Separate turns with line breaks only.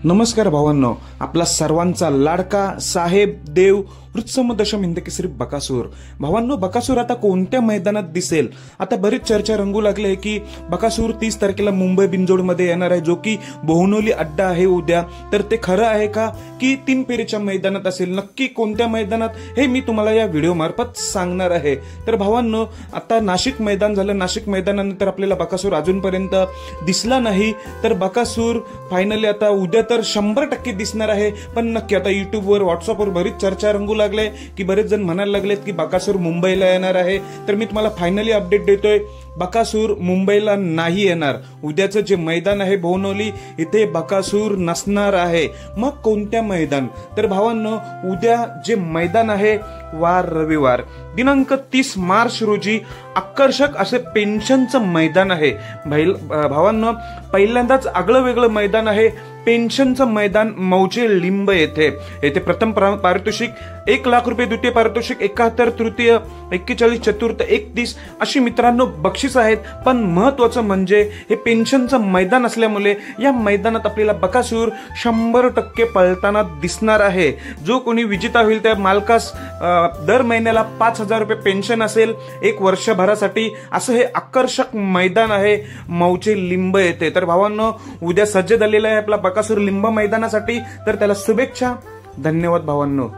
नमस्कार भावांनो, आपला सर्वांचा लाडका साहेब देव वृत्सम दशम हिंदकेसरी बकासूर. भावांनो, बकासूर आता कोणत्या मैदानात दिसेल? आता बरीच चर्चा रंगू लागली आहे की बकासूर 30 तारखेला मुंबई बिनजोडमध्ये येणार आहे, जो की बोहनोली अड्डा आहे उद्या. तर ते खरं आहे का की 3 फेरीच्या मैदानात असेल? नक्की कोणत्या मैदानात हे मी तुम्हाला या व्हिडिओ मार्फत सांगणार आहे. तर भावांनो, आता नाशिक मैदान झालं. नाशिक मैदानानंतर आपल्याला बकासूर अजूनपर्यंत दिसला नाही. तर बकासूर फायनली आता उद्या तर 100% दिसणार आहे. पण नक्की आता युट्यूबवर व्हॉट्सअपवर बरीच चर्चा रंगू लागले की बरेच जण म्हणायला लागलेत की बकासूर मुंबईला येणार आहे. तर मी तुम्हाला फायनली अपडेट देतोय, बकासूर मुंबईला नाही येणार. उद्याचं जे मैदान आहे बोहनोली, इथे बकासूर नसणार आहे. मग कोणत्या मैदान? तर भावांनो, उद्या जे मैदान आहे वार रविवार दिनांक 30 मार्च रोजी आकर्षक असे पेन्शनचं मैदान आहे. भावांनो, पहिल्यांदाच आगळं वेगळं मैदान आहे. पेन्शनचं मैदान मौजे लिंब येथे प्रथम पारितोषिक 1 लाख रुपये, द्वितीय पारितोषिक 71, तृतीय 41, चतुर्थ 31 अशी मित्रांनो बक्षीस आहेत. पण महत्वाचं म्हणजे हे पेन्शनचं मैदान असल्यामुळे या मैदानात आपल्याला बकासूर 100% पळताना दिसणार आहे. जो कोणी विजेता होईल त्या मालकास दर महिन्याला 5,000 रुपये पेन्शन असेल 1 वर्षभरासाठी. असं हे आकर्षक मैदान आहे मौजे लिंब येथे. तर भावांनो, उद्या सज्ज झालेला आहे आपला बकासूर लिंब मैदानासाठी. तर त्याला शुभेच्छा. धन्यवाद भावांनो.